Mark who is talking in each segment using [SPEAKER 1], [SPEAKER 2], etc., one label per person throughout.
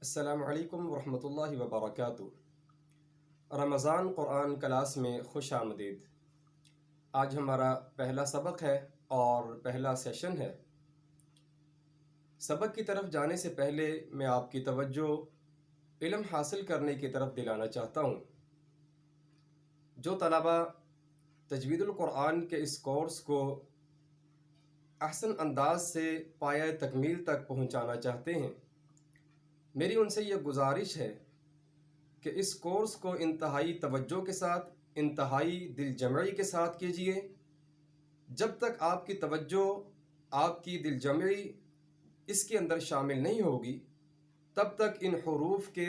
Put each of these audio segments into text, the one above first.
[SPEAKER 1] السلام علیکم ورحمۃ اللہ وبرکاتہ۔ رمضان قرآن کلاس میں خوش آمدید۔ آج ہمارا پہلا سبق ہے اور پہلا سیشن ہے۔ سبق کی طرف جانے سے پہلے میں آپ کی توجہ علم حاصل کرنے کی طرف دلانا چاہتا ہوں۔ جو طلبہ تجوید القرآن کے اس کورس کو احسن انداز سے پایہ تکمیل تک پہنچانا چاہتے ہیں، میری ان سے یہ گزارش ہے کہ اس کورس کو انتہائی توجہ کے ساتھ، انتہائی دل جمعی کے ساتھ کیجیے۔ جب تک آپ کی توجہ، آپ کی دل جمعی اس کے اندر شامل نہیں ہوگی، تب تک ان حروف کے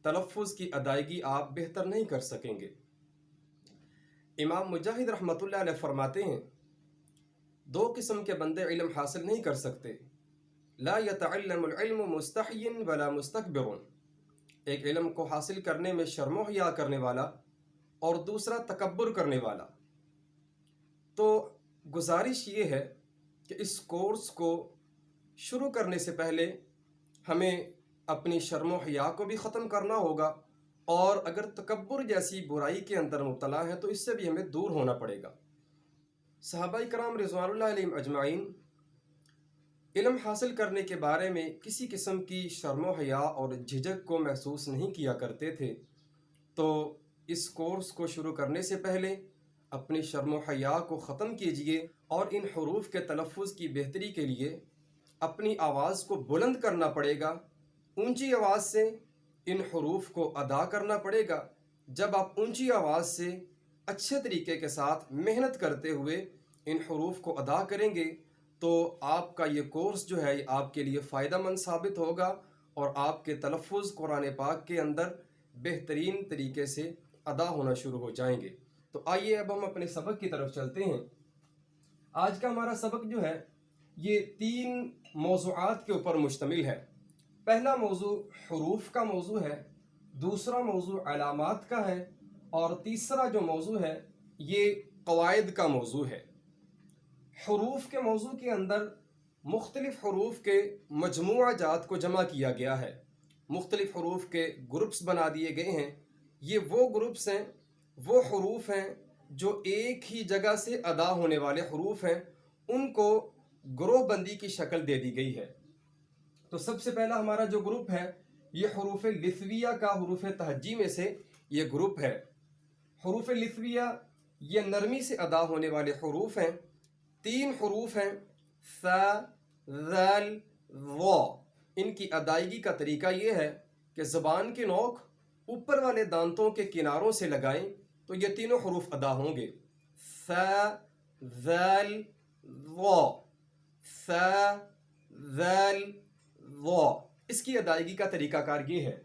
[SPEAKER 1] تلفظ کی ادائیگی آپ بہتر نہیں کر سکیں گے۔ امام مجاہد رحمۃ اللہ علیہ فرماتے ہیں، دو قسم کے بندے علم حاصل نہیں کر سکتے، لا يتعلم العلم مستحی ولا مستکبر۔ ایک علم کو حاصل کرنے میں شرم و حیا کرنے والا اور دوسرا تکبر کرنے والا۔ تو گزارش یہ ہے کہ اس کورس کو شروع کرنے سے پہلے ہمیں اپنی شرم و حیا کو بھی ختم کرنا ہوگا، اور اگر تکبر جیسی برائی کے اندر مبتلا ہے تو اس سے بھی ہمیں دور ہونا پڑے گا۔ صحابہ کرام رضوان اللہ علیہم اجمعین علم حاصل کرنے کے بارے میں کسی قسم کی شرم و حیا اور جھجک کو محسوس نہیں کیا کرتے تھے۔ تو اس کورس کو شروع کرنے سے پہلے اپنی شرم و حیا کو ختم کیجیے، اور ان حروف کے تلفظ کی بہتری کے لیے اپنی آواز کو بلند کرنا پڑے گا، اونچی آواز سے ان حروف کو ادا کرنا پڑے گا۔ جب آپ اونچی آواز سے اچھے طریقے کے ساتھ محنت کرتے ہوئے ان حروف کو ادا کریں گے تو آپ کا یہ کورس جو ہے آپ کے لیے فائدہ مند ثابت ہوگا، اور آپ کے تلفظ قرآن پاک کے اندر بہترین طریقے سے ادا ہونا شروع ہو جائیں گے۔ تو آئیے اب ہم اپنے سبق کی طرف چلتے ہیں۔ آج کا ہمارا سبق جو ہے یہ 3 موضوعات کے اوپر مشتمل ہے۔ پہلا موضوع حروف کا موضوع ہے، دوسرا موضوع علامات کا ہے، اور تیسرا جو موضوع ہے یہ قواعد کا موضوع ہے۔ حروف کے موضوع کے اندر مختلف حروف کے مجموعہ جات کو جمع کیا گیا ہے، مختلف حروف کے گروپس بنا دیے گئے ہیں۔ یہ وہ گروپس ہیں، وہ حروف ہیں جو ایک ہی جگہ سے ادا ہونے والے حروف ہیں، ان کو گروہ بندی کی شکل دے دی گئی ہے۔ تو سب سے پہلا ہمارا جو گروپ ہے یہ حروف لثویہ کا حروف تہجی میں سے یہ گروپ ہے۔ حروف لثویہ یہ نرمی سے ادا ہونے والے حروف ہیں۔ 3 حروف ہیں، ث، ذال، ظا۔ ان کی ادائیگی کا طریقہ یہ ہے کہ زبان کی نوک اوپر والے دانتوں کے کناروں سے لگائیں تو یہ تینوں حروف ادا ہوں گے، ث، ذال، ظا، ث، ذال، ظا۔ اس کی ادائیگی کا طریقہ کار یہ ہے۔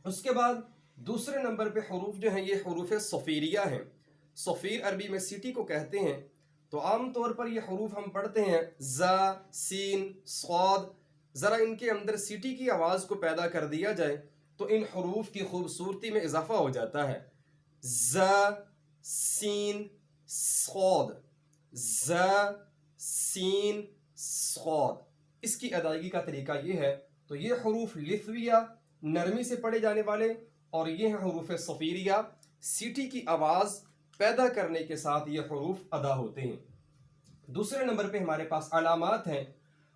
[SPEAKER 1] اس کے بعد دوسرے نمبر پہ حروف جو ہیں یہ حروف صفیریہ ہیں۔ صفیر عربی میں سیٹی کو کہتے ہیں۔ تو عام طور پر یہ حروف ہم پڑھتے ہیں ز، سین، صاد۔ ذرا ان کے اندر سیٹی کی آواز کو پیدا کر دیا جائے تو ان حروف کی خوبصورتی میں اضافہ ہو جاتا ہے۔ ز، سین، صاد، ز، سین، صاد۔ اس کی ادائیگی کا طریقہ یہ ہے۔ تو یہ حروف لثویہ نرمی سے پڑھے جانے والے، اور یہ ہیں حروف صفیریہ، سیٹی کی آواز پیدا کرنے کے ساتھ یہ حروف ادا ہوتے ہیں۔ دوسرے نمبر پہ ہمارے پاس علامات ہیں۔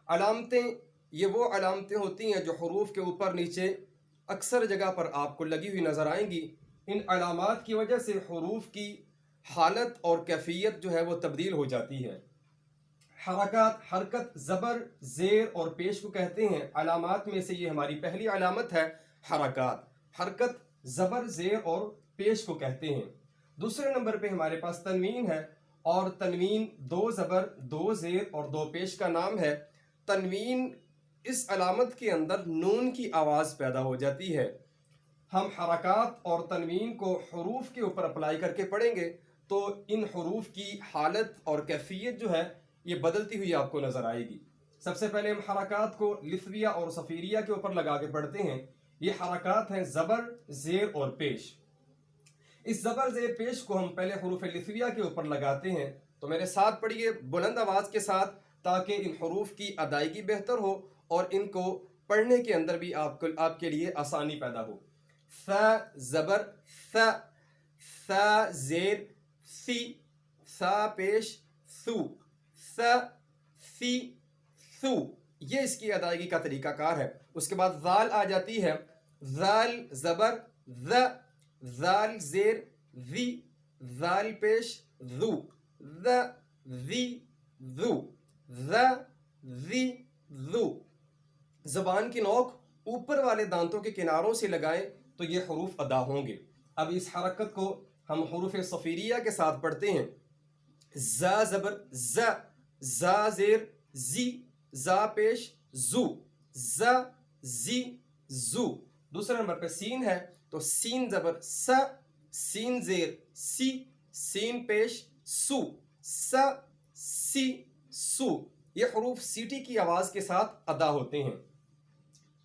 [SPEAKER 1] علامتیں یہ وہ علامتیں ہوتی ہیں جو حروف کے اوپر نیچے اکثر جگہ پر آپ کو لگی ہوئی نظر آئیں گی۔ ان علامات کی وجہ سے حروف کی حالت اور کیفیت جو ہے وہ تبدیل ہو جاتی ہے۔ حرکات، حرکت زبر، زیر اور پیش کو کہتے ہیں۔ علامات میں سے یہ ہماری پہلی علامت ہے حرکات۔ حرکت زبر، زیر اور پیش کو کہتے ہیں۔ دوسرے نمبر پہ ہمارے پاس تنوین ہے، اور تنوین 2 زبر، 2 زیر اور 2 پیش کا نام ہے۔ تنوین اس علامت کے اندر نون کی آواز پیدا ہو جاتی ہے۔ ہم حرکات اور تنوین کو حروف کے اوپر اپلائی کر کے پڑھیں گے تو ان حروف کی حالت اور کیفیت جو ہے یہ بدلتی ہوئی آپ کو نظر آئے گی۔ سب سے پہلے ہم حرکات کو لثویہ اور صفیریہ کے اوپر لگا کے پڑھتے ہیں۔ یہ حرکات ہیں زبر، زیر اور پیش۔ اس زبر، زیر، پیش کو ہم پہلے حروف لثویہ کے اوپر لگاتے ہیں۔ تو میرے ساتھ پڑھیے بلند آواز کے ساتھ، تاکہ ان حروف کی ادائیگی بہتر ہو اور ان کو پڑھنے کے اندر بھی آپ کے لیے آسانی پیدا ہو. ث زبر ث، ث زیر سی، ث پیش ثو، ث سی ثو، یہ اس کی ادائیگی کا طریقہ کار ہے. اس کے بعد ذال آ جاتی ہے، ذال زبر ذ، ذال زیر ذی، ذال پیش ذو، ذ ذی ذو، ذ ذی ذو. زبان کی نوک اوپر والے دانتوں کے کناروں سے لگائیں تو یہ حروف ادا ہوں گے. اب اس حرکت کو ہم حروف صفیریہ کے ساتھ پڑھتے ہیں. ز زبر ز، ز زیر زی، ز پیش زو، ز زی زو. دوسرے نمبر پہ سین ہے تو سین زبر س، سین زیر سی، سین پیش سو، س سی سو. یہ حروف سیٹی کی آواز کے ساتھ ادا ہوتے ہیں.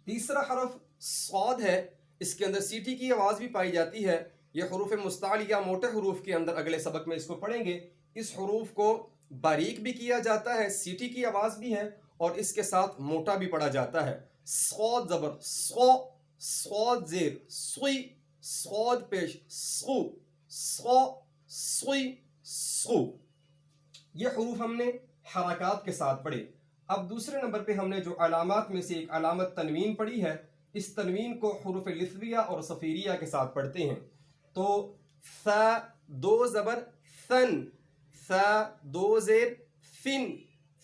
[SPEAKER 1] تیسرا حرف صاد ہے، اس کے اندر سیٹی کی آواز بھی پائی جاتی ہے. یہ حروف مستعلیہ موٹے حروف کے اندر اگلے سبق میں اس کو پڑھیں گے. اس حروف کو باریک بھی کیا جاتا ہے، سیٹی کی آواز بھی ہے، اور اس کے ساتھ موٹا بھی پڑھا جاتا ہے. صاد زبر صو، صاد زیر سوئی، صاد پیش سو، صو سوئی سو. یہ حروف ہم نے حرکات کے ساتھ پڑھے. اب دوسرے نمبر پہ ہم نے جو علامات میں سے ایک علامت تنوین پڑھی ہے، اس تنوین کو حروف لثویہ اور صفیریہ کے ساتھ پڑھتے ہیں. تو ث دو زبر ثن، ث دو زیر فن،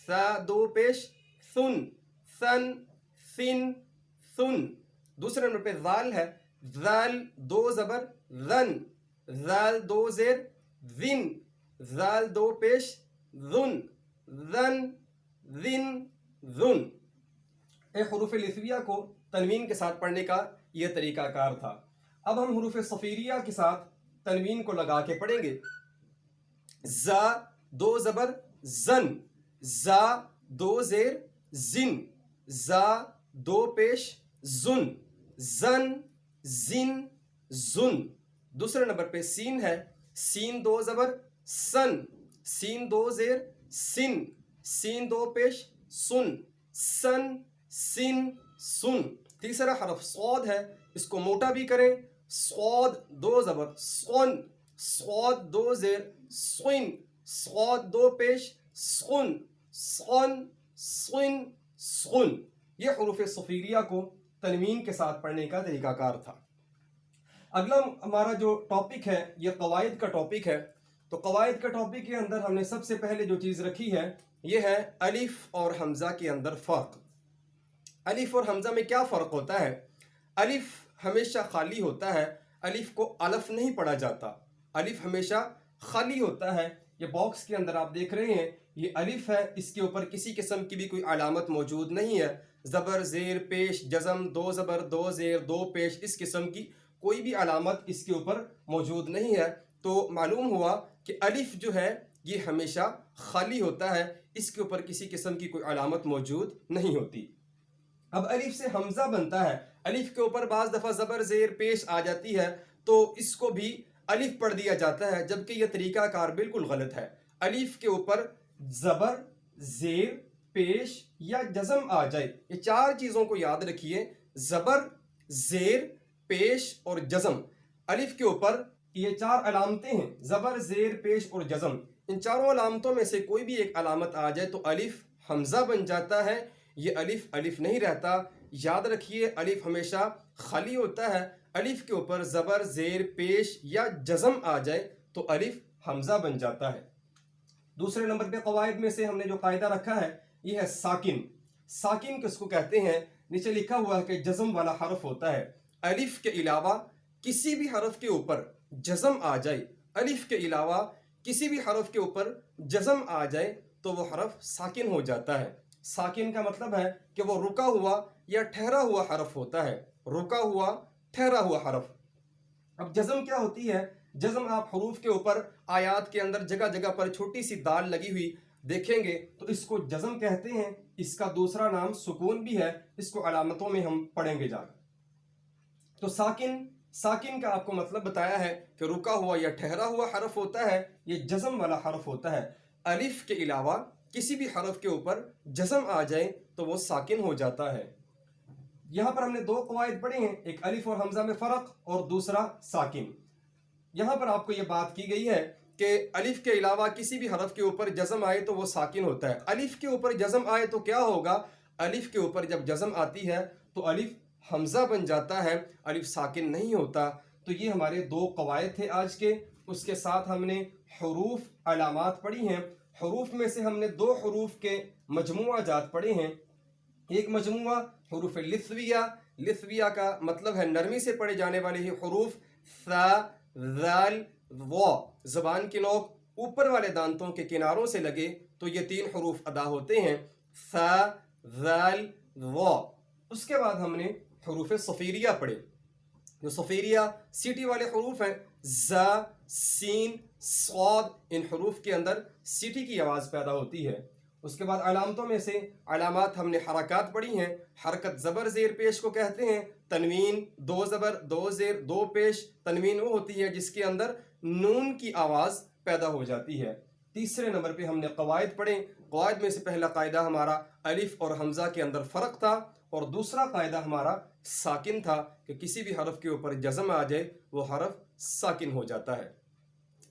[SPEAKER 1] ث دو پیش ثن، ثن فن ثن. دوسرے نمبر پہ ذال ہے، ذال دو زبر ذن، ذال دو زیر ذن، ذال دو پیش ذن، ذن ذن ذن. حروف لثویہ کو تنوین کے ساتھ پڑھنے کا یہ طریقہ کار تھا. اب ہم حروف صفیریہ کے ساتھ تنوین کو لگا کے پڑھیں گے. ز دو زبر زن، ز دو زیر زن، ز دو پیش زن، زن زن زن. دوسرے نمبر پہ سین ہے، سین دو زبر سن، سین دو زیر سن، سین دو پیش سن، سن سن سن. تیسرا حرف صاد ہے، اس کو موٹا بھی کریں. صاد دو زبر سن، صاد دو زیر سن، صاد دو پیش سن، سن سن سن. یہ حروف صفیریہ کو تنوین کے ساتھ پڑھنے کا طریقہ کار تھا. اگلا ہمارا جو ٹاپک ہے یہ قواعد کا ٹاپک ہے. تو قواعد کا ٹاپک کے اندر ہم نے سب سے پہلے جو چیز رکھی ہے یہ ہے الف اور حمزہ کے اندر فرق. الف اور حمزہ میں کیا فرق ہوتا ہے؟ الف ہمیشہ خالی ہوتا ہے، الف کو الف نہیں پڑھا جاتا، الف ہمیشہ خالی ہوتا ہے. یہ باکس کے اندر آپ دیکھ رہے ہیں یہ الف ہے، اس کے اوپر کسی قسم کی بھی کوئی علامت موجود نہیں ہے. زبر زیر پیش جزم، دو زبر دو زیر دو پیش، اس قسم کی کوئی بھی علامت اس کے اوپر موجود نہیں ہے. تو معلوم ہوا کہ الف جو ہے یہ ہمیشہ خالی ہوتا ہے، اس کے اوپر کسی قسم کی کوئی علامت موجود نہیں ہوتی. اب الف سے حمزہ بنتا ہے، الف کے اوپر بعض دفعہ زبر زیر پیش آ جاتی ہے تو اس کو بھی الف پڑھ دیا جاتا ہے، جبکہ یہ طریقہ کار بالکل غلط ہے. الف کے اوپر زبر زیر پیش یا جزم آ جائے، یہ چار چیزوں کو یاد رکھیے، زبر زیر پیش اور جزم. الف کے اوپر یہ چار علامتیں ہیں، زبر زیر پیش اور جزم. ان چاروں علامتوں میں سے کوئی بھی ایک علامت آ جائے تو الف حمزہ بن جاتا ہے. یہ الف الف نہیں رہتا، یاد رکھیے الف ہمیشہ خالی ہوتا ہے. الف کے اوپر زبر زیر پیش یا جزم آ جائے تو الف حمزہ بن جاتا ہے. دوسرے نمبر پہ قواعد میں سے ہم نے جو قاعدہ رکھا ہے یہ ہے ساکن. ساکن کس کو کہتے ہیں؟ نیچے لکھا ہوا ہے کہ جزم والا حرف ہوتا ہے. الف کے علاوہ کسی بھی حرف کے اوپر جزم آ جائے، الف کے علاوہ کسی بھی حرف کے اوپر جزم آ جائے تو وہ حرف ساکن ہو جاتا ہے. ساکن کا مطلب ہے کہ وہ رکا ہوا یا ٹھہرا ہوا حرف ہوتا ہے، رکا ہوا ٹھہرا ہوا حرف. اب جزم کیا ہوتی ہے؟ جزم آپ حروف کے اوپر آیات کے اندر جگہ جگہ پر چھوٹی سی دال لگی ہوئی دیکھیں گے تو اس کو جزم کہتے ہیں. اس کا دوسرا نام سکون بھی ہے، اس کو علامتوں میں ہم پڑھیں گے جا کر. تو ساکن کا آپ کو مطلب بتایا ہے کہ رکا ہوا یا ٹھہرا ہوا حرف ہوتا ہے، یہ جزم والا حرف ہوتا ہے. الف کے علاوہ کسی بھی حرف کے اوپر جزم آ جائے تو وہ ساکن ہو جاتا ہے. یہاں پر ہم نے دو قواعد پڑھی ہیں، ایک الف اور حمزہ میں فرق اور دوسرا ساکن۔ یہاں پر آپ کو یہ بات کی گئی ہے کہ الف کے علاوہ کسی بھی حرف کے اوپر جزم آئے تو وہ ساکن ہوتا ہے۔ الف کے اوپر جزم آئے تو کیا ہوگا؟ الف کے اوپر جب جزم آتی ہے تو الف حمزہ بن جاتا ہے، الف ساکن نہیں ہوتا۔ تو یہ ہمارے دو قواعد تھے آج کے۔ اس کے ساتھ ہم نے حروف علامات پڑھی ہیں۔ حروف میں سے ہم نے دو حروف کے مجموعہ جات پڑھے ہیں۔ ایک مجموعہ حروف لثویہ، لثویہ کا مطلب ہے نرمی سے پڑھے جانے والے ہی حروف، ثا، ذال، و۔ زبان کی نوک اوپر والے دانتوں کے کناروں سے لگے تو یہ تین حروف ادا ہوتے ہیں، ثا، ذال، و۔ اس کے بعد ہم نے حروف صفیریہ پڑھے، جو صفیریہ سیٹی والے حروف ہیں، ز، سین، صاد۔ ان حروف کے اندر سیٹی کی آواز پیدا ہوتی ہے۔ اس کے بعد علامتوں میں سے علامات ہم نے حرکات پڑھی ہیں۔ حرکت زبر زیر پیش کو کہتے ہیں۔ تنوین، دو زبر دو زیر دو پیش، تنوین وہ ہوتی ہے جس کے اندر نون کی آواز پیدا ہو جاتی ہے۔ تیسرے نمبر پہ ہم نے قواعد پڑھے۔ قواعد میں سے پہلا قاعدہ ہمارا الف اور حمزہ کے اندر فرق تھا، اور دوسرا قاعدہ ہمارا ساکن تھا کہ کسی بھی حرف کے اوپر جزم آ جائے وہ حرف ساکن ہو جاتا ہے۔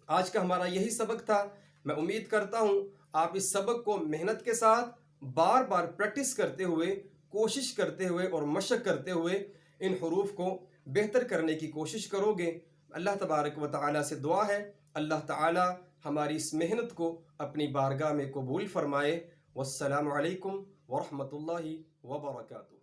[SPEAKER 1] آج کا ہمارا یہی سبق تھا۔ میں امید کرتا ہوں آپ اس سبق کو محنت کے ساتھ بار بار پریکٹس کرتے ہوئے، کوشش کرتے ہوئے اور مشق کرتے ہوئے ان حروف کو بہتر کرنے کی کوشش کرو گے۔ اللہ تبارک و تعالیٰ سے دعا ہے اللہ تعالیٰ ہماری اس محنت کو اپنی بارگاہ میں قبول فرمائے۔ والسلام علیکم ورحمۃ اللہ وبرکاتہ۔